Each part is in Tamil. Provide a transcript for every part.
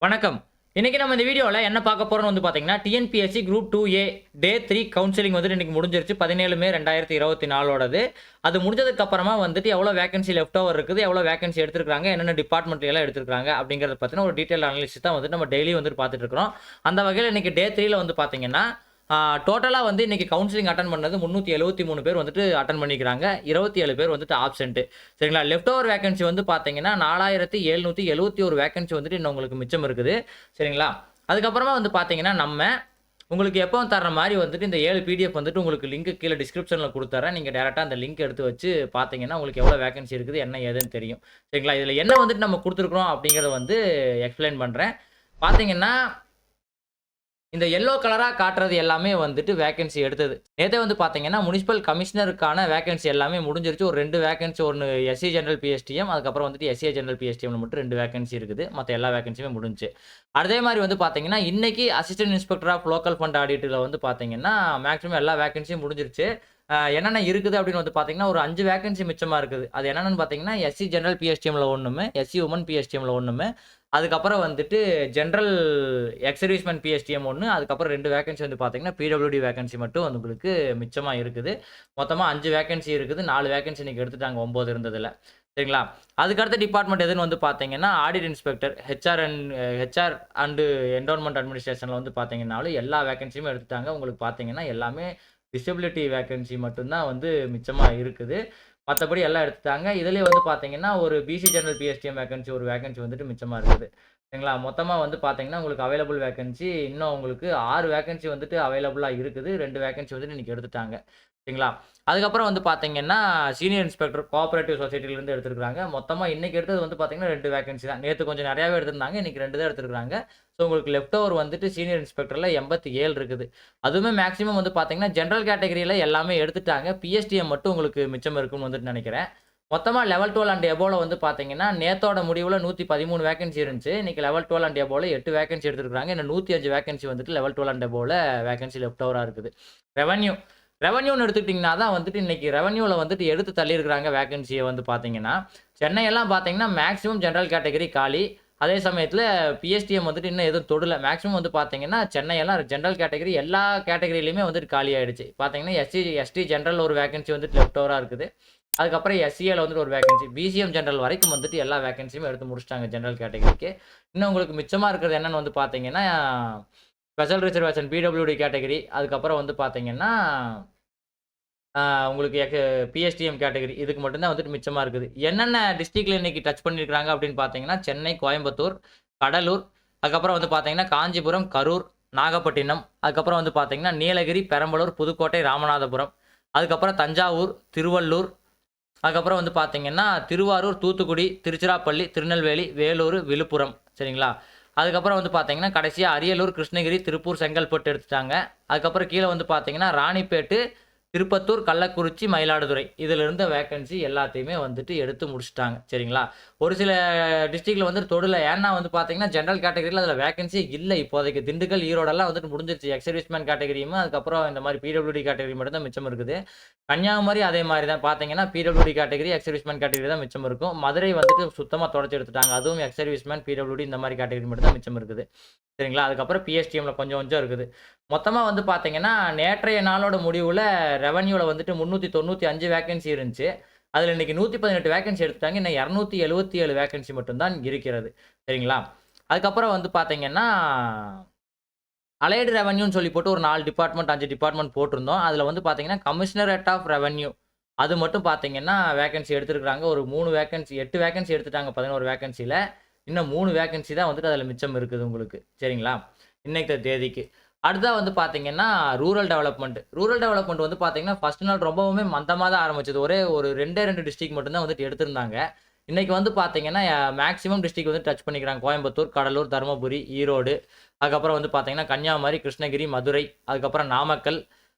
வணக்கம். இன்னைக்கு நம்ம இந்த வீடியோல என்ன பார்க்க போறோம்னு வந்து பார்த்தீங்கன்னா, டிஎன்பிஎஸ்சி குரூப் 2A டே 3 கவுன்சிலிங் வந்துட்டு இன்னைக்கு முடிஞ்சிருச்சு. 17 மே 2024ஓடது. அது முடிஞ்சதுக்கு அப்புறமா வந்துட்டு எவ்வளோ வேக்கன்சி லெஃப்ட் ஓவர் இருக்குது, எவ்வளோ வேக்கன்சி எடுத்திருக்காங்க, என்னென்ன டிபார்ட்மெண்ட்ல எல்லாம் எடுத்திருக்காங்க அப்படிங்கிறத பத்தின ஒரு டீட்டெயில் அனாலிசிஸ் தான் வந்துட்டு நம்ம டெய்லி வந்துட்டு பார்த்துட்டு இருக்கிறோம். அந்த வகையில இன்னைக்கு டே 3ல வந்து பார்த்தீங்கன்னா, டோட்டலா வந்து இன்னைக்கு கவுன்சிலிங் அட்டெண்ட் பண்ணது 373 பேர் வந்துட்டு அட்டெண்ட் பண்ணிக்கிறாங்க. 27 பேர் வந்துட்டு ஆப்சென்ட். சரிங்களா? லெஃப்ட் ஓவர் வேக்கன்சி வந்து பார்த்தீங்கன்னா, 4771 வேக்கன்சி வந்துட்டு இன்னும் உங்களுக்கு மிச்சம் இருக்குது. சரிங்களா? அதுக்கப்புறமா வந்து பார்த்தீங்கன்னா, உங்களுக்கு எப்பவும் தர்ற மாரி வந்துட்டு இந்த 7 பிடிஎஃப் வந்துட்டு உங்களுக்கு லிங்க் கீழ டிஸ்கிரிப்ஷன்ல குடுத்துர்றேன். நீங்க டைரக்ட்டா அந்த லிங்க் எடுத்து வச்சு பார்த்தீங்கன்னா, உங்களுக்கு எவ்வளோ வேக்கன்சி இருக்குது, என்ன ஏதுன்னு தெரியும். சரிங்களா? இதுல என்ன வந்துட்டு நம்ம குடுத்துருக்கிறோம் அப்படிங்கிறத வந்து எக்ஸ்ப்ளைன் பண்றேன். பார்த்தீங்கன்னா, இந்த எல்லோ கலரா காட்டுறது எல்லாமே வந்துட்டு வேக்கன்சி எடுத்தது. நேத்தே வந்து பார்த்தீங்கன்னா, முனிசிபல் கமிஷனருக்கான வேக்கன்சி எல்லாமே முடிஞ்சிருச்சு. ஒரு 2 வேக்கன்சி ஒண்ணு எஸ்சி ஜெனரல் பிஎஸ்டிஎம், அதுக்கப்புறம் வந்துட்டு எஸ்சிஏ ஜெனரல் பிஎஸ்டிஎம்ல மட்டும் 2 வேக்கன்சி இருக்குது. மத்த எல்லா வேக்கன்சியுமே முடிஞ்சுச்சு. அதே மாரி வந்து பார்த்தீங்கன்னா, இன்னைக்கு assistant inspector of local fund ஆடிட்ல வந்து பார்த்தீங்கன்னா, மேக்ஸிமம் எல்லா வேக்கன்சியும் முடிஞ்சிருச்சு. என்னென்ன இருக்குது அப்படின்னு வந்து பார்த்தீங்கன்னா, ஒரு 5 வேக்கன்சி மிச்சமா இருக்குது. அது என்னென்னன்னு பார்த்தீங்கன்னா, எஸ்சி ஜெனரல் பிஎஸ்டிஎம்ல ஒண்ணுமு, எஸ்சி உமன் பிஎஸ்டிஎம்ல ஒண்ணுமு, அதுக்கப்புறம் வந்துட்டு ஜெனரல் எக்ஸ் சர்வீஸ்மேன் பிஎஸ்டிஎம் ஒண்ணு, அதுக்கப்புறம் 2 வேக்கன்சி வந்து பார்த்தீங்கன்னா, பிடபிள்யூடி வேக்கன்சி மட்டும் வந்து உங்களுக்கு மிச்சமா இருக்குது. மொத்தமா 5 வேக்கன்சி இருக்குது. 4 வேக்கன்சி இன்னைக்கு எடுத்துட்டாங்க 9 இருந்ததுல. சரிங்களா? அதுக்கு அடுத்த டிபார்ட்மெண்ட் எதுன்னு வந்து பார்த்தீங்கன்னா, audit inspector, HR and environment அட்மினிஸ்ட்ரேஷன்ல வந்து பார்த்தீங்கன்னாலும் எல்லா வேக்கன்சியுமே எடுத்துட்டாங்க. உங்களுக்கு பார்த்தீங்கன்னா, எல்லாமே டிசபிலிட்டி வேக்கன்சி மட்டும் தான் வந்து மிச்சமா இருக்குது. மத்தபடி எல்லாம் எடுத்துட்டாங்க. இதுலயே வந்து பார்த்தீங்கன்னா, ஒரு பிசி ஜெனரல் பிஎஸ்டிஎம் வேக்கன்சி ஒரு வேக்கன்சி வந்துட்டு மிச்சமா இருக்குது. சரிங்களா? மொத்தமா வந்து பார்த்தீங்கன்னா, உங்களுக்கு அவைலபிள் வேக்கன்சி இன்னும் உங்களுக்கு 6 வேக்கன்சி வந்துட்டு அவைலபிளா இருக்குது. 2 வேக்கன்சி வந்துட்டு இன்னைக்கு எடுத்துட்டாங்க. சரிங்களா? அதுக்கப்புறம் வந்து பார்த்தீங்கன்னா, சீனியர் இன்ஸ்பெக்டர் கோஆப்பரேட்டிவ் சொசைட்டிலருந்து எடுத்திருக்காங்க. மொத்தமா இன்னைக்கு எடுத்தது வந்து பார்த்தீங்கன்னா, 2 வேக்கன்சி தான். நேத்து கொஞ்சம் நெறையாவே எடுத்திருந்தாங்க. இன்னைக்கு 2 தான் எடுத்திருக்காங்க. ஸோ உங்களுக்கு லெஃப்ட் ஓவர் வந்துட்டு சீனியர் இன்ஸ்பெக்டர்ல 87 இருக்குது. அதுவுமே மேக்ஸிமம் வந்து பார்த்தீங்கன்னா, ஜெனரல் கேட்டகரியில எல்லாமே எடுத்துட்டாங்க. பிஎஸ்டிஎம் மட்டும் உங்களுக்கு மிச்சம் இருக்குன்னு வந்துட்டு நெனைக்கிறேன். மொத்தமா லெவல் 12 அண்ட் எபோவ்ல வந்து பார்த்தீங்கன்னா, நேத்தோட முடிவுல 113 வேக்கன்சி இருந்துச்சு. இன்னைக்கு லெவல் 12 அண்ட் எபோவ்ல 8 வேக்கன்சி எடுத்திருக்காங்க. இன்னும் 105 வேக்கன்சி வந்துட்டு லெவல் 12 அண்ட் எபோவ்ல வேக்கன்சி லெஃப்ட் ஓவரா இருக்குது. ரெவென்யூ ரெவென்யூன்னு எடுத்துக்கிட்டீங்கன்னா தான் வந்துட்டு இன்னைக்கு ரெவென்யூல வந்துட்டு எடுத்து தள்ளியிருக்கிறாங்க வேக்கன்சிய வந்து பார்த்தீங்கன்னா, சென்னை எல்லாம் பார்த்தீங்கன்னா, மேக்ஸிமம் ஜெனரல் கேட்டகரி காலி. அதே சமயத்தில பிஎஸ்டிஎம் வந்துட்டு இன்னும் எதுவும் தொடல. மேக்ஸிமம் வந்து பார்த்தீங்கன்னா, சென்னை எல்லாம் ஜெனரல் கேட்டகரி எல்லா கேட்டகரியிலயுமே வந்துட்டு காலி ஆயிடுச்சு. பார்த்தீங்கன்னா, எஸ்டி ஜெனரல் ஒரு வேக்கன்சி வந்துட்டு லெஃப்ட் ஓவரா இருக்குது. அதுக்கப்புறம் எஸ்சிஏல வந்துட்டு ஒரு வேக்கன்சி. பிசிஎம் ஜெனரல் வரைக்கும் வந்துட்டு எல்லா வேக்கன்சியுமே எடுத்து முடிச்சுட்டாங்க ஜெனரல் கேட்டகரிக்கு. இன்னும் உங்களுக்கு மிச்சமா இருக்கிறது என்னன்னு வந்து பார்த்தீங்கன்னா, ஸ்பெஷல் ரிசர்வேஷன் பிடபிள்யூடி கேட்டகரி. அதுக்கப்புறம் வந்து பார்த்தீங்கன்னா, உங்களுக்கு பிஎஸ்டிஎம் கேட்டகரி இதுக்கு மட்டும் தான் வந்துட்டு மிச்சமா இருக்குது. என்னென்ன டிஸ்ட்ரிக்ட்ல இன்னைக்கு டச் பண்ணியிருக்காங்க அப்படின்னு பார்த்தீங்கன்னா, சென்னை, கோயம்புத்தூர், கடலூர், அதுக்கப்புறம் வந்து பார்த்தீங்கன்னா, காஞ்சிபுரம், கரூர், நாகப்பட்டினம், அதுக்கப்புறம் வந்து பார்த்தீங்கன்னா, நீலகிரி, பெரம்பலூர், புதுக்கோட்டை, ராமநாதபுரம், அதுக்கப்புறம் தஞ்சாவூர், திருவள்ளூர், அதுக்கப்புறம் வந்து பார்த்தீங்கன்னா, திருவாரூர், தூத்துக்குடி, திருச்சிராப்பள்ளி, திருநெல்வேலி, வேலூர், விழுப்புரம். சரிங்களா? அதுக்கப்புறம் வந்து பார்த்தீங்கன்னா, கடைசியா அரியலூர், கிருஷ்ணகிரி, திருப்பூர், செங்கல்பட்டு எடுத்துட்டாங்க. அதுக்கப்புறம் கீழ வந்து பார்த்தீங்கன்னா, ராணிப்பேட்டு, திருப்பத்தூர், கள்ளக்குறிச்சி, மயிலாடுதுறை இதில இருந்த வேக்கன்சி எல்லாத்தையுமே வந்துட்டு எடுத்து முடிச்சுட்டாங்க. சரிங்களா? ஒரு சில டிஸ்ட்ரிக்ட்ல வந்து தொடல. ஏன்னா வந்து பார்த்தீங்கன்னா, ஜெனரல் கேட்டகரில அதில வேக்கன்சியே இல்ல இப்போதைக்கு. திண்டுக்கல், ஈரோடெல்லாம் வந்துட்டு முடிஞ்சிருச்சு. எக்ஸ் சர்வீஸ்மேன் கேட்டகரியும், அதுக்கப்புறம் இந்த மாரி பிடபிள்யூடி கேட்டகரி மட்டும் தான் மிச்சம் இருக்குது. கன்னியாகுமரி அதே மாரி தான் பார்த்தீங்கன்னா, PWD category, X serviceman category தான் மிச்சம் இருக்கும். மதுரை வந்துட்டு சுத்தமா தொடச்சு எடுத்துட்டாங்க. அதுவும் எக்ஸ் சர்வீஸ்மேன், பிடபிள்யூடி இந்த மாரி கேட்டகரி மட்டும் தான் மிச்சம் இருக்குது. சரிங்களா? அதுக்கப்புறம் பிஎஸ்டிஎம்ல கொஞ்சம் கொஞ்சம் இருக்குது. மொத்தமா வந்து பார்த்தீங்கன்னா, நேற்றைய நாளோட முடிவுல ரெவென்யூல வந்துட்டு 395 வேக்கன்சி இருந்துச்சு. அதுல இன்னைக்கு 118 வேக்கன்சி எடுத்துட்டாங்க. இன்னும் 277 வேக்கன்சி மட்டும் தான் இருக்கிறது. சரிங்களா? அதுக்கப்புறம் வந்து பார்த்தீங்கன்னா, அலைடு ரெவென்யூன்னு சொல்லி போட்டு ஒரு 4 டிபார்ட்மெண்ட், 5 டிபார்ட்மெண்ட் போட்டிருந்தோம். அதுல வந்து பார்த்தீங்கன்னா, கமிஷனரேட் ஆஃப் ரெவென்யூ அது மட்டும் பார்த்தீங்கன்னா, வேக்கன்சி எடுத்திருக்காங்க. ஒரு 3 வேக்கன்சி 8 வேக்கன்சி எடுத்துட்டாங்க 11 வேக்கன்சில. இன்னும் 3 வேக்கன்சி தான் வந்துட்டு அதுல மிச்சம் இருக்குது உங்களுக்கு. சரிங்களா? இன்னைக்கு தேதிக்கு. அடுத்ததா வந்து பார்த்தீங்கன்னா, ரூரல் டெவலப்மெண்ட். ரூரல் டெவலப்மெண்ட் வந்து பார்த்தீங்கன்னா, ஃபர்ஸ்ட் நாள் ரொம்பவுமே மந்தமா தான் ஆரம்பிச்சது. ஒரே ஒரு 2 டிஸ்ட்ரிக்ட் மட்டும் தான் வந்துட்டு எடுத்திருந்தாங்க. இன்னைக்கு வந்து பார்த்தீங்கன்னா, மேக்ஸிமம் டிஸ்ட்ரிக்ட் வந்து டச் பண்ணிக்கிறாங்க. கோயம்புத்தூர், கடலூர், தருமபுரி, ஈரோடு, அதுக்கப்புறம் வந்து பார்த்தீங்கன்னா, கன்னியாகுமரி, கிருஷ்ணகிரி, மதுரை, அதுக்கப்புறம் நாமக்கல்,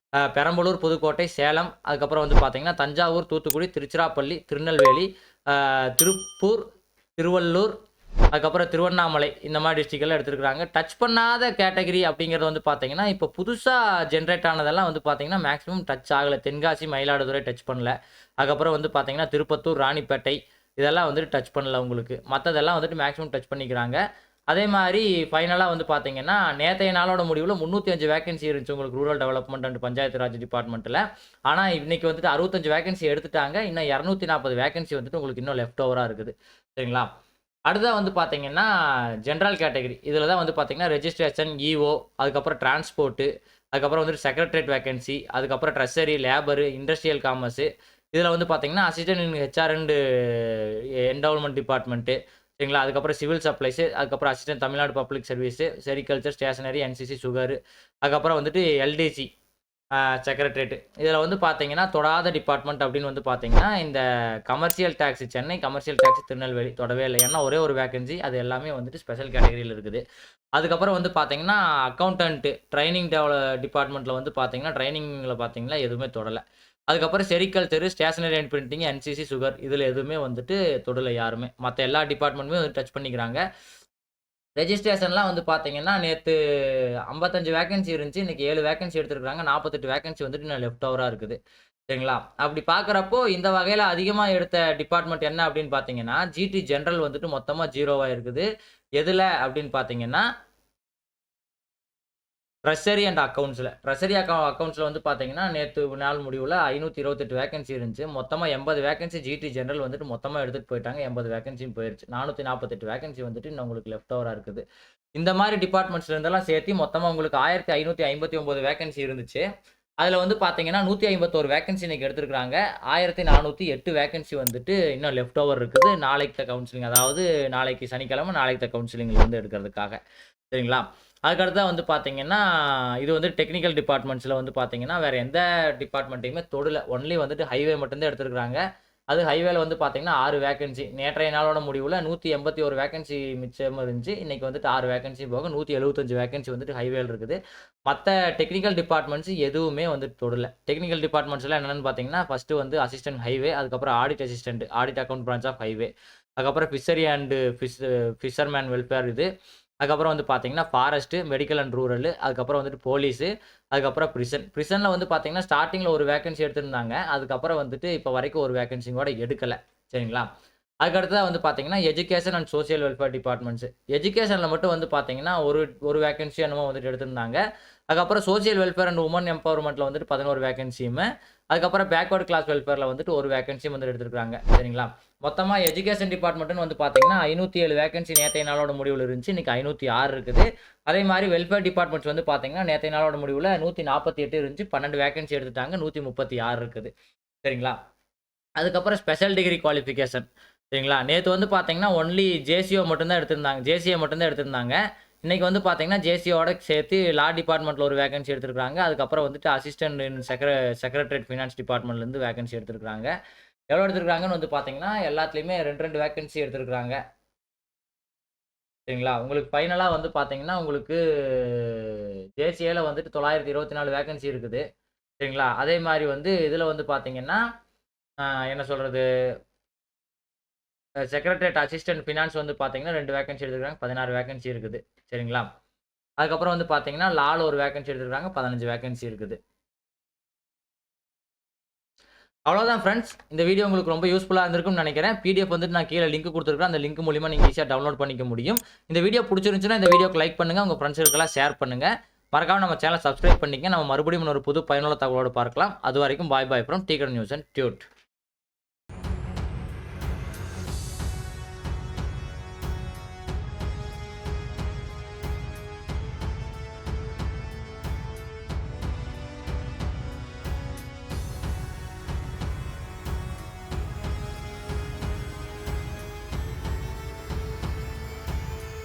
பெரம்பலூர், புதுக்கோட்டை, சேலம், அதுக்கப்புறம் வந்து பார்த்தீங்கன்னா, தஞ்சாவூர், தூத்துக்குடி, திருச்சிராப்பள்ளி, திருநெல்வேலி, திருப்பூர், திருவள்ளூர், அதுக்கப்புறம் திருவண்ணாமலை இந்த மாரி டிஸ்ட்ரிக்ட்லாம் எடுத்திருக்காங்க. டச் பண்ணாத கேட்டகரி அப்படிங்கிறது வந்து பார்த்தீங்கன்னா, இப்போ புதுசா ஜெனரேட் ஆனதெல்லாம் வந்து பார்த்தீங்கன்னா, மேக்ஸிமம் டச் ஆகல. தென்காசி, மயிலாடுதுறை டச் பண்ணல. அதுக்கப்புறம் வந்து பார்த்தீங்கன்னா, திருப்பத்தூர், ராணிப்பேட்டை இதெல்லாம் வந்துட்டு டச் பண்ணல உங்களுக்கு. மத்ததெல்லாம் வந்துட்டு மேக்ஸிமம் டச் பண்ணிக்கிறாங்க. அதே மாரி ஃபைனலா வந்து பார்த்தீங்கன்னா, நேத்தைய நாளோட முடிவுல 305 வேக்கன்சி இருந்துச்சு உங்களுக்கு rural development and panchayat Raj டிபார்ட்மெண்ட்ல. ஆனா, இன்னைக்கு வந்துட்டு 65 வேக்கன்சி எடுத்துட்டாங்க. இன்னும் 240 வேக்கன்சி வந்துட்டு உங்களுக்கு இன்னும் லெஃப்ட் ஓவரா இருக்குது. சரிங்களா? அடுத்ததா வந்து பார்த்தீங்கன்னா, ஜெனரல் கேட்டகரி. இதில தான் வந்து பார்த்தீங்கன்னா, ரெஜிஸ்ட்ரேஷன், இஓ, அதுக்கப்புறம் டிரான்ஸ்போர்ட்டு, அதுக்கப்புறம் வந்துட்டு செக்ரட்டரியேட் வேக்கன்சி, அதுக்கப்புறம் ட்ரெஷரி, லேபரு, இண்டஸ்ட்ரியல் காமர்ஸு. இதில வந்து பார்த்தீங்கன்னா, assistant in HR and endowment department. சரிங்களா? அதுக்கப்புறம் சிவில் சப்ளைஸு, அதுக்கப்புறம் assistant Tamil Nadu public service, sericulture, stationery, NCC, sugar, அதுக்கப்புறம் வந்துட்டு எல்டிசி செக்ரட்டரியேட். இதில வந்து பார்த்தீங்கன்னா, தொடாத டிபார்ட்மெண்ட் அப்படின்னு வந்து பார்த்தீங்கன்னா, இந்த commercial tax Chennai, commercial tax Tirunelveli தொடவே இல்ல. ஏன்னா ஒரே ஒரு வேக்கன்சி. அது எல்லாமே வந்துட்டு ஸ்பெஷல் கேட்டகரியில இருக்குது. அதுக்கப்புறம் வந்து பார்த்தீங்கன்னா, அக்கவுண்டன்ட் ட்ரெய்னிங் டிபார்ட்மெண்ட்ல வந்து பார்த்தீங்கன்னா, ட்ரெய்னிங்ல பார்த்தீங்கன்னா எதுவுமே தொடல. அதுக்கப்புறம் sericulture, stationery and printing, NCC, sugar இதில எதுவுமே வந்துட்டு தொடல யாருமே. மத்த எல்லா டிபார்ட்மெண்ட்டுமே வந்து டச் பண்ணிக்கிறாங்க. ரெஜிஸ்ட்ரேஷன்லாம் வந்து பார்த்தீங்கன்னா, நேத்து 55 வேக்கன்சி இருந்துச்சு. இன்னைக்கு 7 வேக்கன்சி எடுத்திருக்காங்க. 48 வேக்கன்சி வந்துட்டு இன்னும் லெஃப்ட் ஓவரா இருக்குது. சரிங்களா? அப்படி பார்க்குறப்போ, இந்த வகையில அதிகமா எடுத்த டிபார்ட்மெண்ட் என்ன அப்படின்னு பார்த்தீங்கன்னா, ஜிடி ஜெனரல் வந்துட்டு மொத்தமா 0வா இருக்குது. எதுல அப்படின்னு பார்த்தீங்கன்னா, ட்ரெஷரி அண்ட் அக்கவுண்ட்ஸ்ல. ட்ரெஷரி அக்கவுண்ட்ஸ்ல வந்து பார்த்தீங்கன்னா, நேத்து நாள் முடிவுல 528 வேக்கன்சி இருந்துச்சு. மொத்தமா 80 வேக்கன்சி ஜிடி ஜெனரல் வந்துட்டு மொத்தமா எடுத்துட்டு போயிட்டாங்க. 80 வேக்கன்சியும் போயிருச்சு. 448 வேக்கன்சி வந்துட்டு இன்னும் உங்களுக்கு லெஃப்ட் ஓவரா இருக்குது. இந்த மாரி டிபார்ட்மெண்ட்ஸ்ல இருந்தெல்லாம் சேர்த்தி மொத்தமா உங்களுக்கு 1559 வேக்கன்சி இருந்துச்சு. அதுல வந்து பார்த்தீங்கன்னா, 151 வேக்கன்சி இன்னைக்கு எடுத்திருக்காங்க. 1408 வேக்கன்சி வந்துட்டு இன்னும் லெஃப்ட் ஓவர் இருக்குது. நாளைக்கு கவுன்சிலிங் அதாவது நாளைக்கு சனிக்கிழமை நாளைக்கு கவுன்சிலிங்ல இருந்து எடுக்கிறதுக்காக. சரிங்களா? அதுக்கடுத்தா வந்து பார்த்தீங்கன்னா, இது வந்து டெக்னிக்கல் டிபார்ட்மெண்ட்ஸ்ல வந்து பார்த்தீங்கன்னா, வேற எந்த டிபார்ட்மெண்ட்டையுமே தொடல. ஒன்லி வந்துட்டு ஹைவே மட்டும் தான் எடுத்திருக்காங்க. அது ஹைவேல வந்து பார்த்தீங்கன்னா 6 வேக்கன்சி. நேற்றைய நாளோட முடிவுல 181 வேக்கன்சி மிச்சம் இருந்துச்சு. இன்னைக்கு வந்துட்டு 6 வேக்கன்சி போக 175 வேக்கன்சி வந்துட்டு ஹைவேல இருக்குது. மத்த டெக்னிக்கல் டிபார்ட்மெண்ட்ஸ் எதுவுமே வந்துட்டு தொடல. டெக்னிக்கல் டிபார்ட்மெண்ட்ஸ்லாம் என்னன்னு பார்த்தீங்கன்னா, ஃபர்ஸ்ட் வந்து அசிஸ்டன்ட் ஹைவே, அதுக்கப்புறம் audit assistant, audit account branch of highway. அதுக்கப்புறம் ஃபிஷரி அண்ட் ஃபிஷர்மேன் வெல்ஃபேர் இது. அதுக்கப்புறம் வந்து பார்த்தீங்கன்னா, ஃபாரஸ்ட்டு, மெடிக்கல் அண்ட் ரூரலு, அதுக்கப்புறம் வந்துட்டு போலீஸு, அதுக்கப்புறம் பிரிசன். பிரிசன்ல வந்து பார்த்தீங்கன்னா, ஸ்டார்ட்டிங்ல ஒரு வேக்கன்சி எடுத்திருந்தாங்க. அதுக்கப்புறம் வந்துட்டு இப்போ வரைக்கும் ஒரு வேக்கன்சி கூட எடுக்கல. சரிங்களா? அதுக்கு அடுத்ததா வந்து பார்த்தீங்கன்னா, education and social welfare departments. எஜுகேஷன்ல மட்டும் வந்து பார்த்தீங்கன்னா, ஒரு வேக்கன்சி என்னமோ வந்துட்டு எடுத்திருந்தாங்க. அதுக்கப்புறம் சோசியல் வெல்ஃபேர் அண்ட் வுமன் எம்பவர்மெண்ட்ல வந்துட்டு 11 வேக்கன்சியுமே, அதுக்கப்புறம் பேக்வர்ட் கிளாஸ் வெல்ஃபேர்ல வந்துட்டு ஒரு வேக்கன்சியும் வந்து எடுத்திருக்காங்க. சரிங்களா? மொத்தமா எஜுகேஷன் டிபார்ட்மெண்ட்னு வந்து பார்த்தீங்கன்னா, 507 வேக்கன்சி நேத்தைய நாளோட முடிவுல இருந்துச்சு. இன்னைக்கு 506 இருக்குது. அதே மாரி வெல்ஃபேர் டிபார்ட்மெண்ட்ஸ் வந்து பார்த்தீங்கன்னா, நேத்தைய நாளோட முடிவுல 148 இருந்துச்சு. 12 வேக்கன்சி எடுத்துட்டாங்க. 136 இருக்குது. சரிங்களா? அதுக்கப்புறம் ஸ்பெஷல் டிகிரி குவாலிஃபிகேஷன். சரிங்களா? நேத்து வந்து பார்த்தீங்கன்னா, ஒன்லி ஜேசிஓ மட்டும் தான் எடுத்திருந்தாங்க. ஜேசிஏ மட்டும் தான் எடுத்திருந்தாங்க. இன்னைக்கு வந்து பார்த்தீங்கன்னா, ஜேசிஓட சேர்த்து லா டிபார்ட்மெண்ட்ல ஒரு வேக்கன்சி எடுத்திருக்காங்க. அதுக்கப்புறம் வந்துட்டு அசிஸ்டன்ட் இன் செக்ரட்டரியேட் ஃபினான்ஸ் டிபார்ட்மெண்ட்லேருந்து வேக்கன்சி எடுத்திருக்காங்க. எவ்வளோ எடுத்திருக்காங்கன்னு வந்து பார்த்தீங்கன்னா, எல்லாத்துலயுமே 2, 2 வேக்கன்சி எடுத்திருக்காங்க. சரிங்களா? உங்களுக்கு ஃபைனலா வந்து பார்த்தீங்கன்னா, உங்களுக்கு ஜேசிஏல வந்துட்டு 924 வேக்கன்சி இருக்குது. சரிங்களா? அதே மாரி வந்து இதுல வந்து பார்த்தீங்கன்னா, அ என்ன சொல்றது? செக்ரட்டரியேட் அசிஸ்டன்ட் ஃபினான்ஸ் வந்து பார்த்தீங்கன்னா, 2 வேக்கன்சி எடுத்திருக்காங்க. 16 வேக்கன்சி இருக்குது. சரிங்களா? அதுக்கப்புறம் வந்து பார்த்தீங்கன்னா, லால ஒரு வேக்கன்சி எடுத்திருக்காங்க. 15 வேக்கன்சி இருக்குது. அவ்வளோதான் ஃப்ரெண்ட்ஸ். இந்த வீடியோ உங்களுக்கு ரொம்ப யூஸ்ஃபுல்லா இருந்திருக்கும்னு நெனைக்கிறேன். பிடிஎஃப் வந்துட்டு நான் கீழ லிங்க் குடுத்துருக்கேன். அந்த லிங்க் மூலியமா நீங்க ஈஸியா டவுன்லோட் பண்ணிக்க முடியும். இந்த வீடியோ புடிச்சிருந்துச்சுன்னா, இந்த வீடியோக்கு லைக் பண்ணுங்க. உங்க ஃப்ரெண்ட்ஸ்களுக்கெல்லாம் ஷேர் பண்ணுங்க. மறக்காம நம்ம சேனல சப்ஸ்கிரைப் பண்ணிக்கங்க. நம்ம மறுபடியும் இன்னொரு புது பயனுள்ள தகவலோட பார்க்கலாம். அதுவரைக்கும் பாய் பாய் ஃப்ரம் டீ கடை நியூஸ் அண்ட் டியூட்.